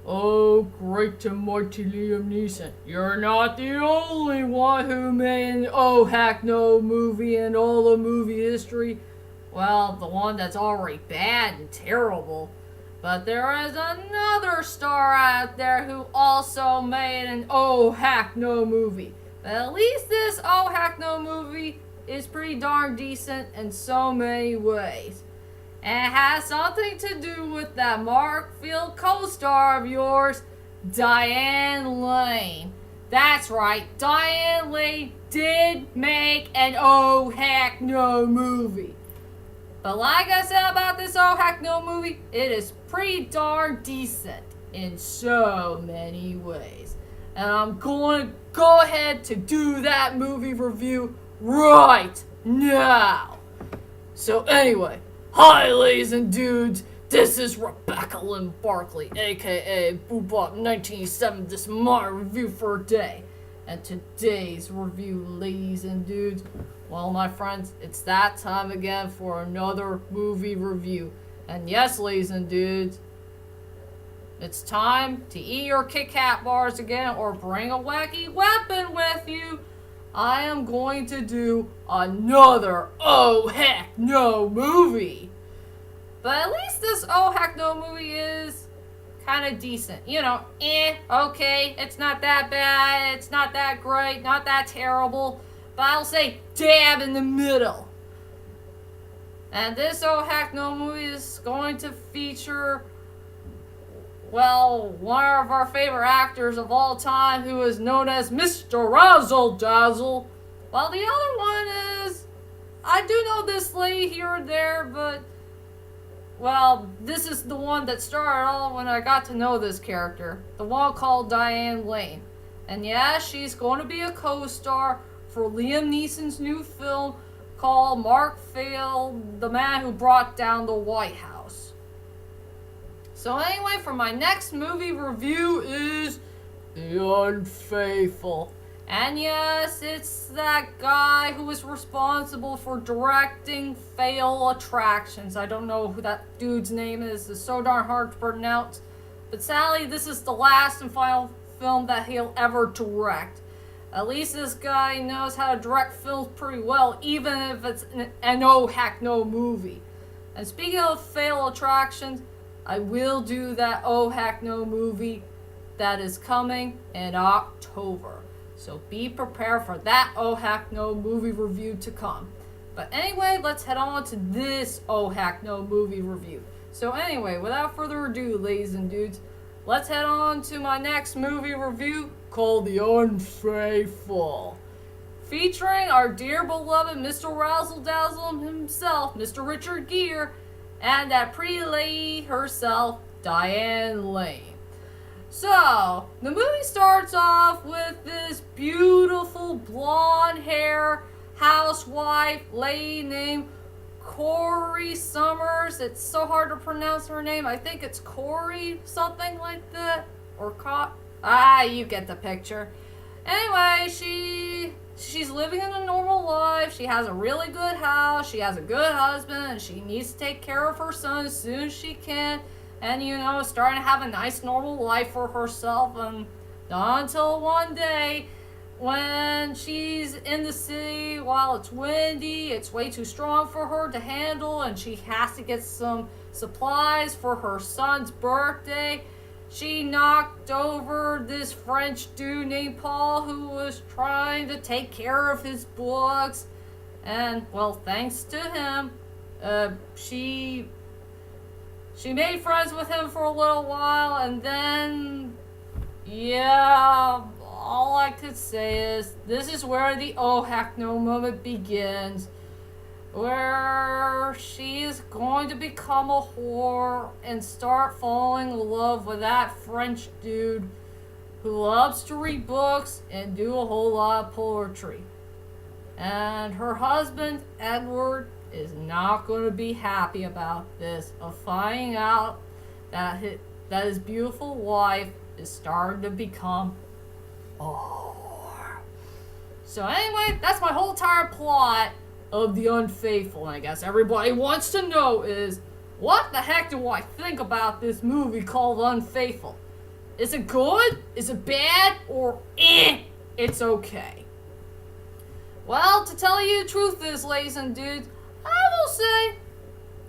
Oh, great and mighty Liam Neeson, you're not the only one who made an oh heck no movie in all of movie history. Well, the one that's already bad and terrible. But there is another star out there who also made an oh heck no movie. But at least this oh heck no movie is pretty darn decent in so many ways. And it has something to do with that Mark Field co-star of yours, Diane Lane. That's right, Diane Lane did make an oh heck no movie. But like I said about this oh heck no movie, it is pretty darn decent in so many ways. And I'm going to go ahead to do that movie review right now. So anyway, hi ladies and dudes, this is Rebecca Lynn Barkley, aka Boobop 1987, this is my review for today. And today's review, ladies and dudes, well my friends, it's that time again for another movie review. And yes, ladies and dudes, it's time to eat your Kit Kat bars again or bring a wacky weapon with you. I am going to do another oh heck no movie. But at least this oh heck no movie is kind of decent. You know, okay, it's not that bad, it's not that great, not that terrible, but I'll say dab in the middle. And this oh heck no movie is going to feature, well, one of our favorite actors of all time who is known as Mr. Razzle Dazzle. While the other one is, I do know this lady here and there, but, well, this is the one that started all when I got to know this character. The one called Diane Lane. And yeah, she's going to be a co-star for Liam Neeson's new film called Mark Field, the Man Who Brought Down the White House. So anyway, for my next movie review is The Unfaithful. And yes, it's that guy who was responsible for directing Fatal Attractions. I don't know who that dude's name is. It's so darn hard to pronounce. But sadly, this is the last and final film that he'll ever direct. At least this guy knows how to direct films pretty well, even if it's an oh heck no movie. And speaking of Fatal Attractions, I will do that oh heck no movie that is coming in October. So be prepared for that oh heck no movie review to come. But anyway, let's head on to this oh heck no movie review. So anyway, without further ado, ladies and dudes, let's head on to my next movie review called The Unfaithful. Featuring our dear beloved Mr. Razzle Dazzle himself, Mr. Richard Gere, and that pretty lady herself, Diane Lane. So, the movie starts off with this beautiful blonde hair housewife lady named Corey Summers. It's so hard to pronounce her name. I think it's Corey, something like that. Or you get the picture. Anyway, she's living in a normal life. She has a really good house. She has a good husband. And she needs to take care of her son as soon as she can. And, you know, starting to have a nice normal life for herself. And not until one day when she's in the city while it's windy, it's way too strong for her to handle. And she has to get some supplies for her son's birthday. She knocked over this French dude named Paul who was trying to take care of his books. And, well, thanks to him, she made friends with him for a little while, and then, yeah, all I could say is this is where the oh heck no moment begins, where she is going to become a whore and start falling in love with that French dude who loves to read books and do a whole lot of poetry. And her husband, Edward, is not going to be happy about this, of finding out that his beautiful wife is starting to become a whore. So anyway, that's my whole entire plot of The Unfaithful. And I guess everybody wants to know is, what the heck do I think about this movie called Unfaithful? Is it good? Is it bad? Or it's okay? Well, to tell you the truth is, ladies and dudes, I will say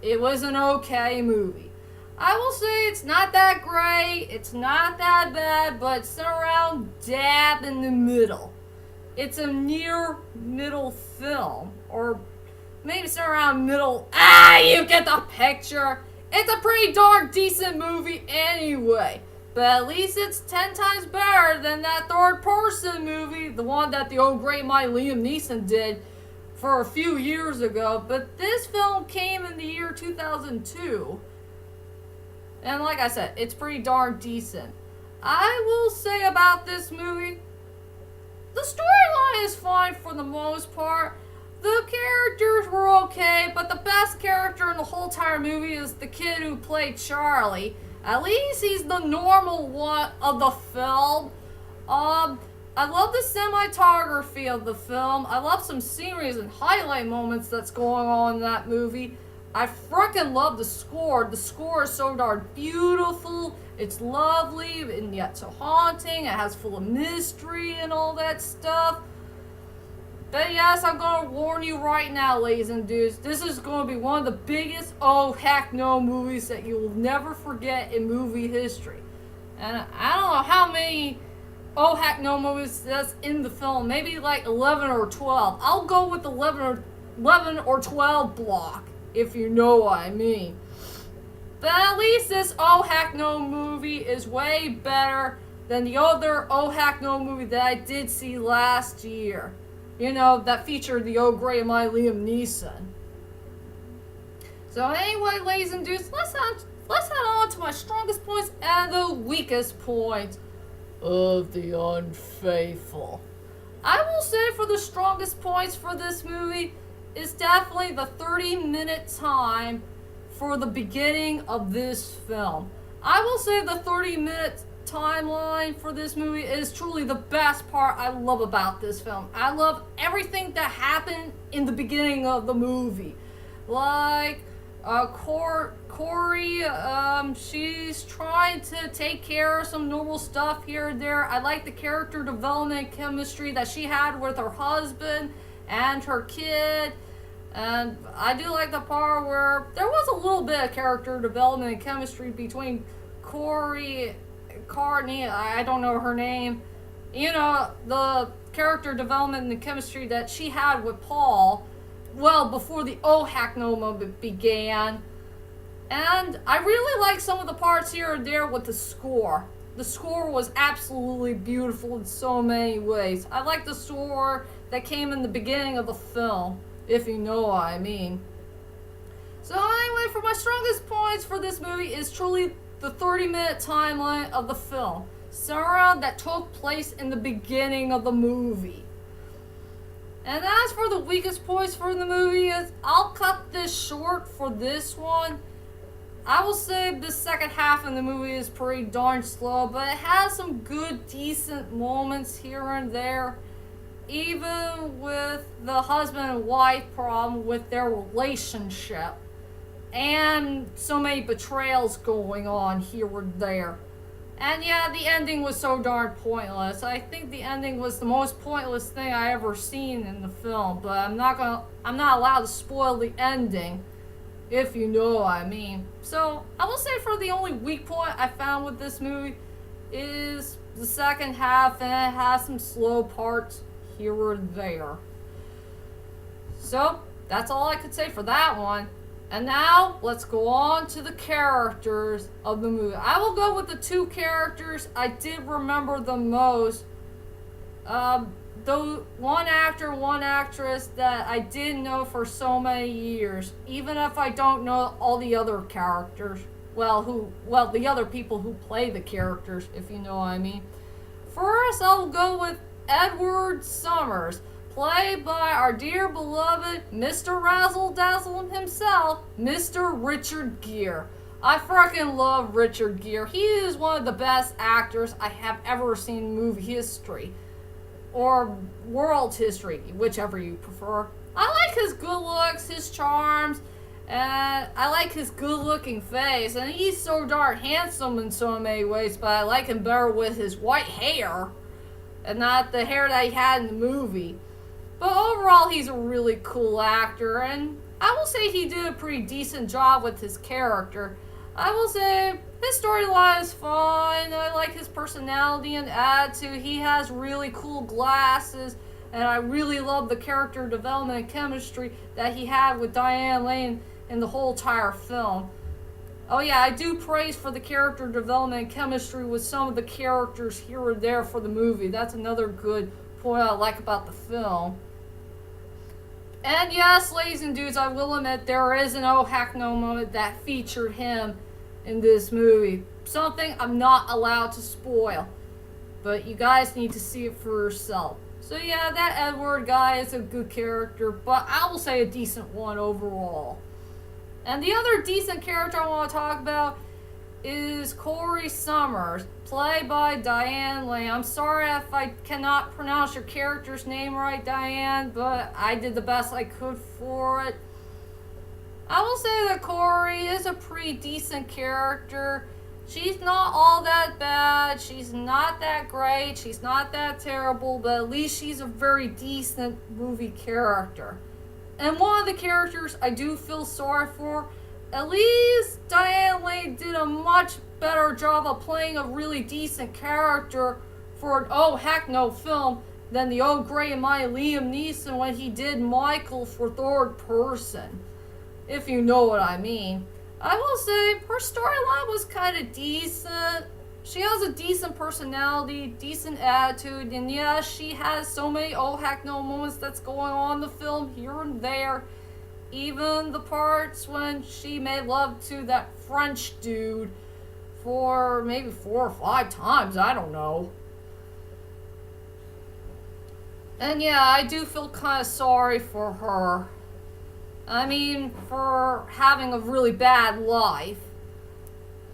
it was an okay movie. I will say it's not that great, it's not that bad, but it's around dab in the middle. It's a near middle film, or maybe it's around middle. You get the picture. It's a pretty darn decent movie anyway. But at least it's 10 times better than that third person movie, the one that the old great mighty Liam Neeson did for a few years ago. But this film came in the year 2002. And like I said, it's pretty darn decent. I will say about this movie, the storyline is fine for the most part. The characters were okay, but the best character in the whole entire movie is the kid who played Charlie. At least he's the normal one of the film. I love the cinematography of the film. I love some sceneries and highlight moments that's going on in that movie. I freaking love the score. The score is so darn beautiful. It's lovely and yet so haunting. It has full of mystery and all that stuff. But yes, I'm going to warn you right now, ladies and dudes. This is going to be one of the biggest oh heck no movies that you will never forget in movie history. And I don't know how many oh heck no movies that's in the film. Maybe like 11 or 12. I'll go with 11 or 12 block, if you know what I mean. But at least this oh heck no movie is way better than the other oh heck no movie that I did see last year. You know, that featured the old great mighty Liam Neeson. So anyway, ladies and dudes, let's head on to my strongest points and the weakest points of the Unfaithful. I will say for the strongest points for this movie is definitely the 30-minute time for the beginning of this film. I will say the 30-minute timeline for this movie is truly the best part I love about this film. I love everything that happened in the beginning of the movie. Like, Corey, she's trying to take care of some normal stuff here and there. I like the character development and chemistry that she had with her husband and her kid. And I do like the part where there was a little bit of character development and chemistry between Courtney, I don't know her name. You know, the character development and the chemistry that she had with Paul, well, before the oh heck no moment began. And I really like some of the parts here and there with the score. The score was absolutely beautiful in so many ways. I like the score that came in the beginning of the film, if you know what I mean. So anyway, for my strongest points for this movie is truly the 30-minute timeline of the film, Sarah, that took place in the beginning of the movie. And as for the weakest points for the movie, I'll cut this short for this one. I will say the second half of the movie is pretty darn slow, but it has some good, decent moments here and there. Even with the husband and wife problem with their relationship. And so many betrayals going on here or there. And yeah, the ending was so darn pointless. I think the ending was the most pointless thing I ever seen in the film, but I'm not allowed to spoil the ending, if you know what I mean. So I will say for the only weak point I found with this movie is the second half, and it has some slow parts here or there. So that's all I could say for that one. And now, let's go on to the characters of the movie. I will go with the two characters I did remember the most. Though one actor, one actress that I did know for so many years, even if I don't know all the other characters. The other people who play the characters, if you know what I mean. First, I'll go with Edward Summers, played by our dear beloved Mr. Razzle Dazzle himself, Mr. Richard Gere. I freaking love Richard Gere. He is one of the best actors I have ever seen in movie history. Or world history, whichever you prefer. I like his good looks, his charms, And I like his good-looking face, and he's so darn handsome in so many ways, but I like him better with his white hair, and not the hair that he had in the movie. But overall, he's a really cool actor, and I will say he did a pretty decent job with his character. I will say his storyline is fun. I like his personality and attitude. He has really cool glasses, and I really love the character development and chemistry that he had with Diane Lane in the whole entire film. Oh yeah, I do praise for the character development and chemistry with some of the characters here and there for the movie. That's another good point I like about the film. And yes, ladies and dudes, I will admit there is an oh heck no moment that featured him in this movie. Something I'm not allowed to spoil, but you guys need to see it for yourself. So yeah, that Edward guy is a good character, but I will say a decent one overall. And the other decent character I want to talk about is Corey Summers, played by Diane Lane. I'm sorry if I cannot pronounce your character's name right, Diane, but I did the best I could for it. I will say that Corey is a pretty decent character. She's not all that bad, she's not that great, she's not that terrible, but at least she's a very decent movie character. And one of the characters I do feel sorry for, at least Diane Lane did a much better job of playing a really decent character for an oh heck no film than the oh great and mighty Liam Neeson when he did Michael for third person, if you know what I mean. I will say her storyline was kind of decent. She has a decent personality, decent attitude, and yeah, she has so many oh heck no moments that's going on in the film here and there. Even the parts when she made love to that French dude for maybe 4 or 5 times, I don't know. And yeah, I do feel kind of sorry for her. I mean, for having a really bad life.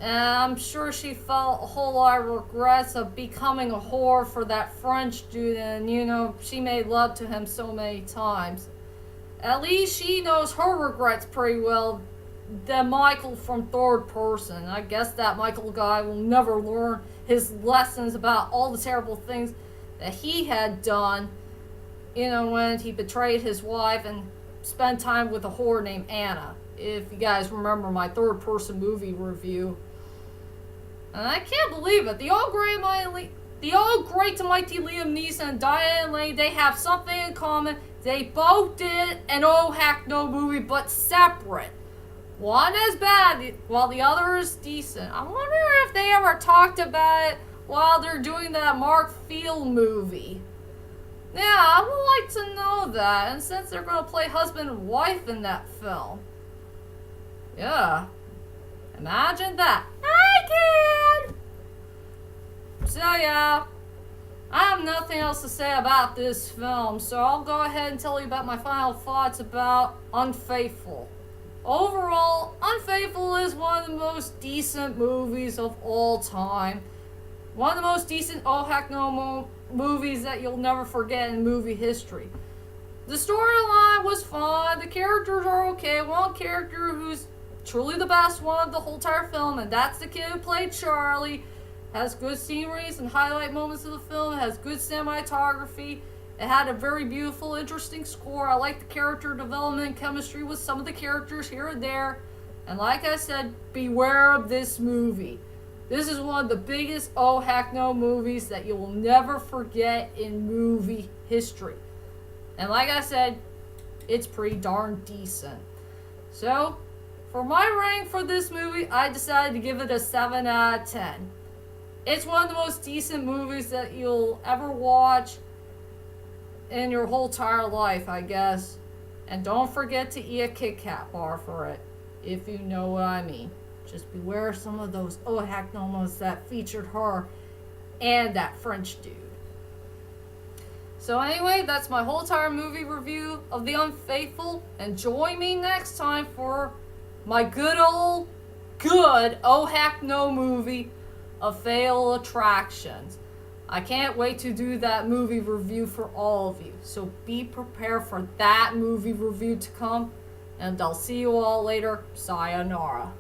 And I'm sure she felt a whole lot of regrets of becoming a whore for that French dude, and you know, she made love to him so many times. At least she knows her regrets pretty well than Michael from third person. I guess that Michael guy will never learn his lessons about all the terrible things that he had done, you know, when he betrayed his wife and spent time with a whore named Anna. If you guys remember my third person movie review. And I can't believe it. The old great to mighty Liam Neeson and Diane Lane, they have something in common. They both did an oh heck no movie, but separate. One is bad, while the other is decent. I wonder if they ever talked about it while they're doing that Mark Field movie. Yeah, I would like to know that, and since they're going to play husband and wife in that film. Yeah. Imagine that. I can! So yeah, I have nothing else to say about this film, so I'll go ahead and tell you about my final thoughts about Unfaithful. Overall, Unfaithful is one of the most decent movies of all time. One of the most decent oh heck no movies that you'll never forget in movie history. The storyline was fun, the characters are okay. One character who's truly the best one of the whole entire film, and that's the kid who played Charlie. Has good sceneries and highlight moments of the film. It has good cinematography. It had a very beautiful, interesting score. I like the character development and chemistry with some of the characters here and there. And like I said, beware of this movie. This is one of the biggest oh heck no movies that you will never forget in movie history. And like I said, it's pretty darn decent. So, for my rank for this movie, I decided to give it a 7 out of 10. It's one of the most decent movies that you'll ever watch in your whole entire life, I guess. And don't forget to eat a Kit Kat bar for it, if you know what I mean. Just beware of some of those oh heck no moments that featured her and that French dude. So anyway, that's my whole entire movie review of The Unfaithful. And join me next time for my good oh heck no movie of Fatal Attractions. I can't wait to do that movie review for all of you. So be prepared for that movie review to come And I'll see you all later. Sayonara.